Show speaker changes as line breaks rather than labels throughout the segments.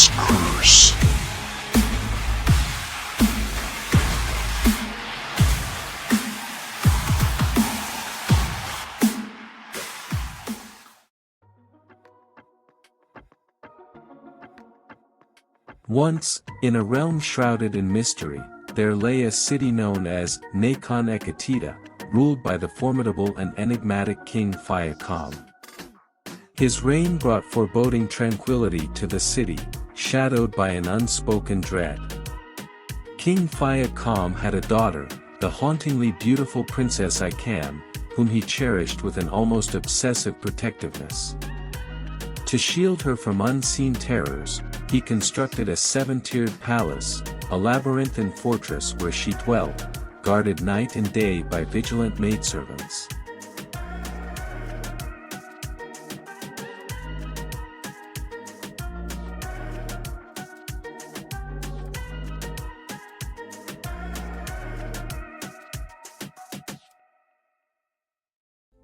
its curse.
Once, in a realm shrouded in mystery, there lay a city known as Nikon Etia, ruled by the formidable and enigmatic King Fiacom. His reign brought foreboding tranquility to the city, shadowed by an unspoken dread. King Fiacom had a daughter, the hauntingly beautiful Princess Ikam, whom he cherished with an almost obsessive protectiveness. To shield her from unseen terrors, he constructed a 7-tiered palace, a labyrinthine fortress where she dwelt, guarded night and day by vigilant maidservants.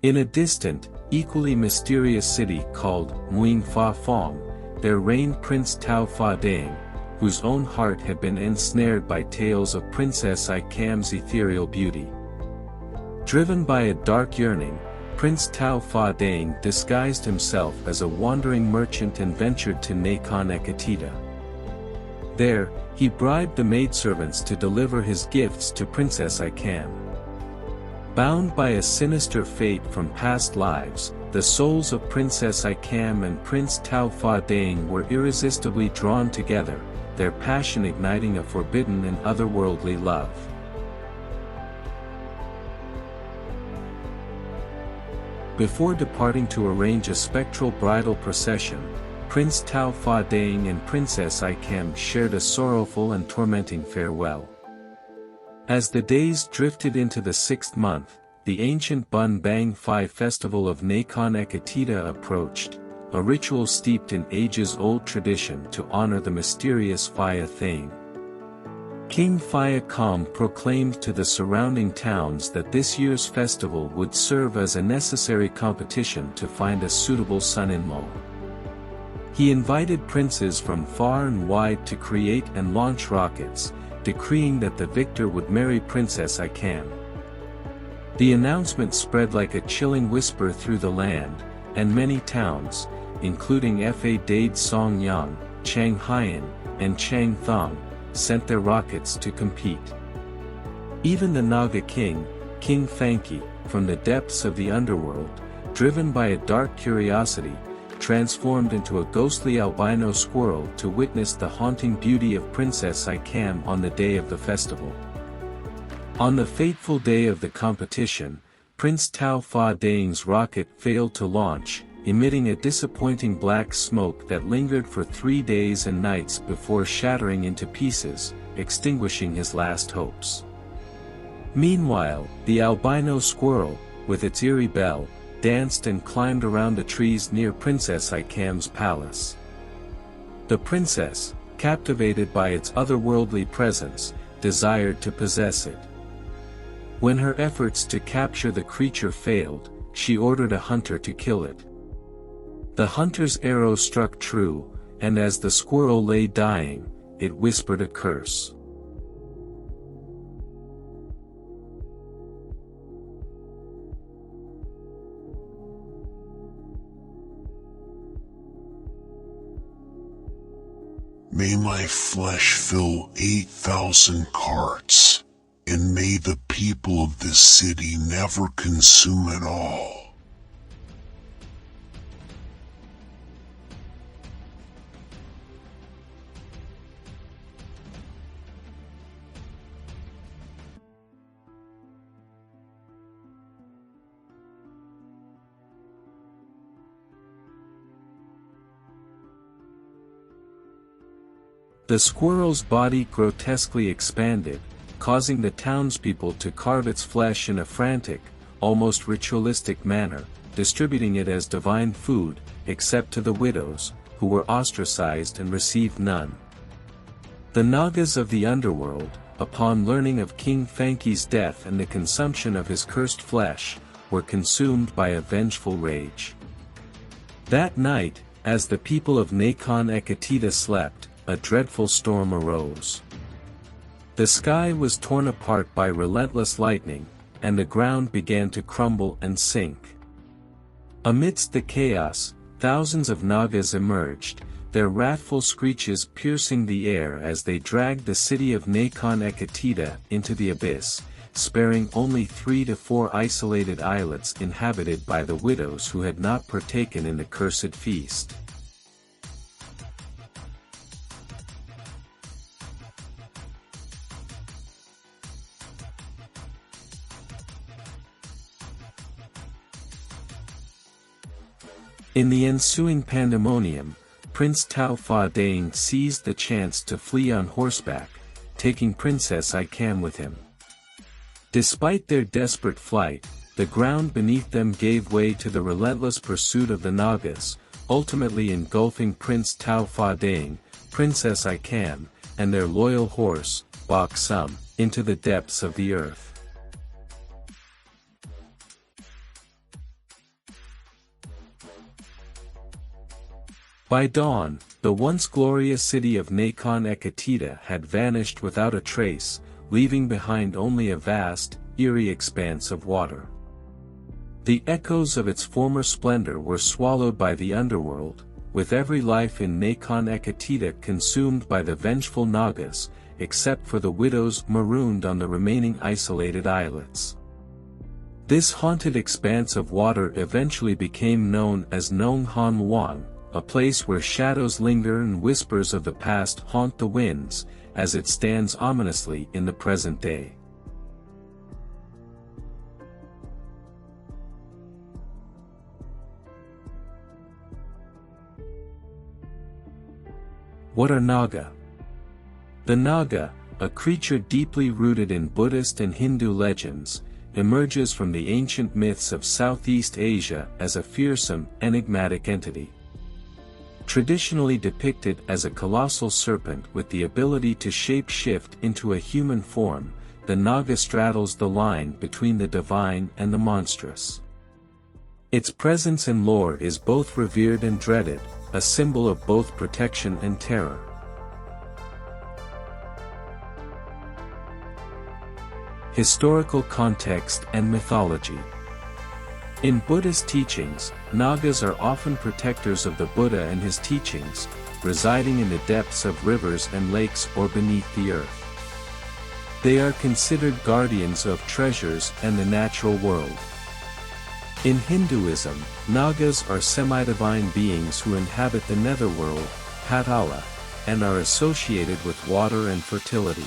In a distant, equally mysterious city called Muing Fa Fong, there reigned Prince Tao Fa Dang, whose own heart had been ensnared by tales of Princess Ikam's ethereal beauty. Driven by a dark yearning, Prince Tao Fa Dang disguised himself as a wandering merchant and ventured to Nikon Etia. There, he bribed the maidservants to deliver his gifts to Princess Ikam. Bound by a sinister fate from past lives, the souls of Princess Ikam and Prince Tao Fa Dang were irresistibly drawn together, their passion igniting a forbidden and otherworldly love. Before departing to arrange a spectral bridal procession, Prince Tao Fa Dang and Princess Ikam shared a sorrowful and tormenting farewell. As the days drifted into the 6th month, the ancient Bun Bang Phai festival of Nikon Etia approached, a ritual steeped in ages-old tradition to honor the mysterious Phaya Thane. King Fiacom proclaimed to the surrounding towns that this year's festival would serve as a necessary competition to find a suitable son-in-law. He invited princes from far and wide to create and launch rockets, decreeing that the victor would marry Princess Ikam. The announcement spread like a chilling whisper through the land, and many towns, including Fa Dade Song Yang, Changhaian, and Changthong, sent their rockets to compete. Even the Naga king, King Fanki, from the depths of the underworld, driven by a dark curiosity, transformed into a ghostly albino squirrel to witness the haunting beauty of Princess Ikam on the day of the festival. On the fateful day of the competition, Prince Tao Fa Dang's rocket failed to launch, emitting a disappointing black smoke that lingered for 3 days and nights before shattering into pieces, extinguishing his last hopes. Meanwhile, the albino squirrel, with its eerie bell, danced and climbed around the trees near Princess Ikam's palace. The princess, captivated by its otherworldly presence, desired to possess it. When her efforts to capture the creature failed, she ordered a hunter to kill it. The hunter's arrow struck true, and as the squirrel lay dying, it whispered a curse.
May my flesh fill 8,000 carts, and may the people of this city never consume it all.
The squirrel's body grotesquely expanded, causing the townspeople to carve its flesh in a frantic, almost ritualistic manner, distributing it as divine food, except to the widows, who were ostracized and received none. The Nagas of the underworld, upon learning of King Fanki's death and the consumption of his cursed flesh, were consumed by a vengeful rage. That night, As the people of Nikon Etia slept, a dreadful storm arose. The sky was torn apart by relentless lightning, and the ground began to crumble and sink. Amidst the chaos, thousands of Nagas emerged, their wrathful screeches piercing the air as they dragged the city of Nikon Etia into the abyss, sparing only 3 to 4 isolated islets inhabited by the widows who had not partaken in the cursed feast. In the ensuing pandemonium, Prince Tao Fa Dang seized the chance to flee on horseback, taking Princess Ikam with him. Despite their desperate flight, the ground beneath them gave way to the relentless pursuit of the Nagas, ultimately engulfing Prince Tao Fa Dang, Princess Ikam, and their loyal horse, Bok Sum, into the depths of the earth. By dawn, the once glorious city of Nikon Etia had vanished without a trace, leaving behind only a vast, eerie expanse of water. The echoes of its former splendor were swallowed by the underworld, with every life in Nikon Etia consumed by the vengeful Nagas, except for the widows marooned on the remaining isolated islets. This haunted expanse of water eventually became known as Nong Han Luang, a place where shadows linger and whispers of the past haunt the winds, as it stands ominously in the present day. What are Naga? The Naga, a creature deeply rooted in Buddhist and Hindu legends, emerges from the ancient myths of Southeast Asia as a fearsome, enigmatic entity. Traditionally depicted as a colossal serpent with the ability to shape-shift into a human form, the Naga straddles the line between the divine and the monstrous. Its presence and lore is both revered and dreaded, a symbol of both protection and terror. Historical context and mythology. In Buddhist teachings, Nagas are often protectors of the Buddha and his teachings, residing in the depths of rivers and lakes or beneath the earth. They are considered guardians of treasures and the natural world. In Hinduism, Nagas are semi-divine beings who inhabit the netherworld, Patala, and are associated with water and fertility.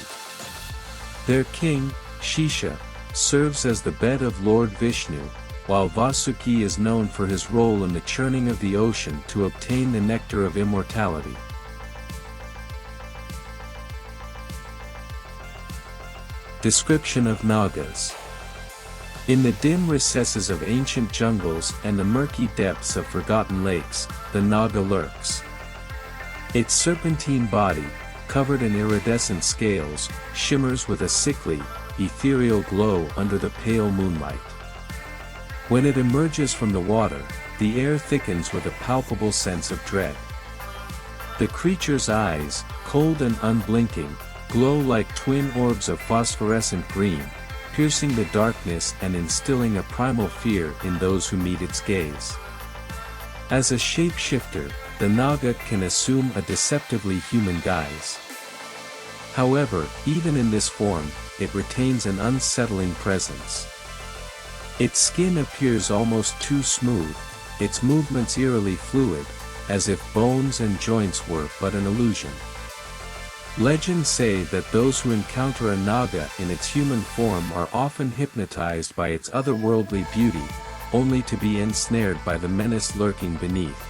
Their king, Shisha, serves as the bed of Lord Vishnu, while Vasuki is known for his role in the churning of the ocean to obtain the nectar of immortality. Description of Nagas. In the dim recesses of ancient jungles and the murky depths of forgotten lakes, the Naga lurks. Its serpentine body, covered in iridescent scales, shimmers with a sickly, ethereal glow under the pale moonlight. When it emerges from the water, the air thickens with a palpable sense of dread. The creature's eyes, cold and unblinking, glow like twin orbs of phosphorescent green, piercing the darkness and instilling a primal fear in those who meet its gaze. As a shapeshifter, the Naga can assume a deceptively human guise. However, even in this form, it retains an unsettling presence. Its skin appears almost too smooth, its movements eerily fluid, as if bones and joints were but an illusion. Legends say that those who encounter a Naga in its human form are often hypnotized by its otherworldly beauty, only to be ensnared by the menace lurking beneath.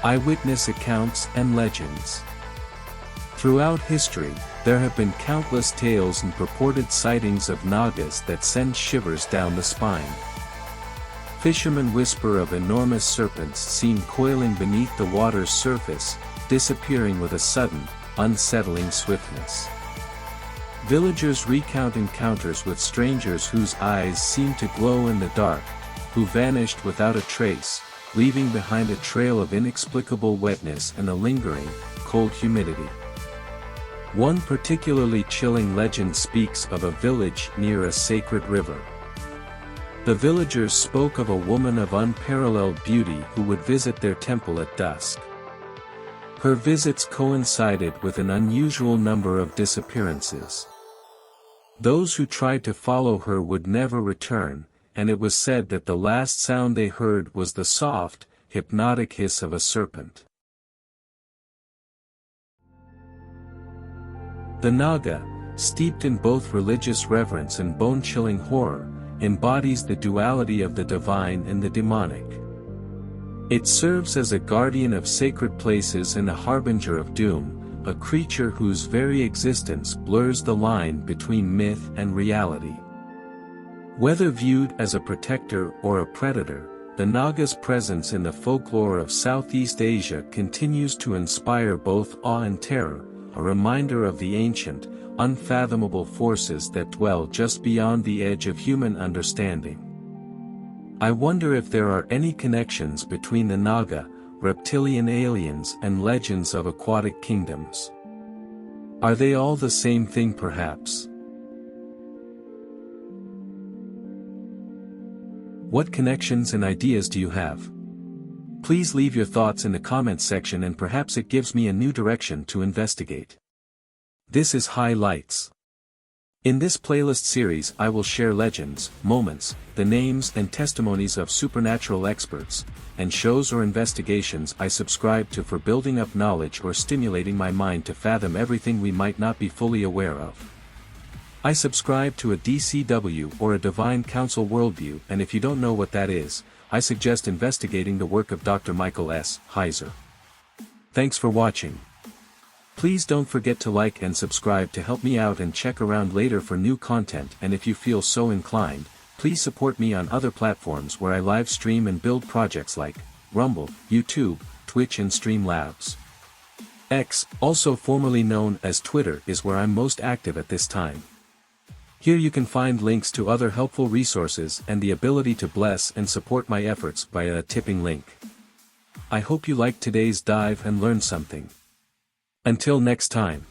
Eyewitness accounts and legends. Throughout history, there have been countless tales and purported sightings of Nagas that send shivers down the spine. Fishermen whisper of enormous serpents seen coiling beneath the water's surface, disappearing with a sudden, unsettling swiftness. Villagers recount encounters with strangers whose eyes seemed to glow in the dark, who vanished without a trace, leaving behind a trail of inexplicable wetness and a lingering, cold humidity. One particularly chilling legend speaks of a village near a sacred river. The villagers spoke of a woman of unparalleled beauty who would visit their temple at dusk. Her visits coincided with an unusual number of disappearances. Those who tried to follow her would never return, and it was said that the last sound they heard was the soft, hypnotic hiss of a serpent. The Naga, steeped in both religious reverence and bone-chilling horror, embodies the duality of the divine and the demonic. It serves as a guardian of sacred places and a harbinger of doom, a creature whose very existence blurs the line between myth and reality. Whether viewed as a protector or a predator, the Naga's presence in the folklore of Southeast Asia continues to inspire both awe and terror, a reminder of the ancient, unfathomable forces that dwell just beyond the edge of human understanding. I wonder if there are any connections between the Naga, reptilian aliens and legends of aquatic kingdoms. Are they all the same thing perhaps? What connections and ideas do you have? Please leave your thoughts in the comments section and perhaps it gives me a new direction to investigate. This is Highlights. In this playlist series I will share legends, moments, the names and testimonies of supernatural experts, and shows or investigations I subscribe to for building up knowledge or stimulating my mind to fathom everything we might not be fully aware of. I subscribe to a DCW or a Divine Council worldview, and if you don't know what that is, I suggest investigating the work of Dr. Michael S. Heiser. Thanks for watching. Please don't forget to like and subscribe to help me out and check around later for new content, and if you feel so inclined, please support me on other platforms where I live stream and build projects like Rumble, YouTube, Twitch and Streamlabs. X, also formerly known as Twitter, is where I'm most active at this time. Here you can find links to other helpful resources and the ability to bless and support my efforts via a tipping link. I hope you liked today's dive and learned something. Until next time.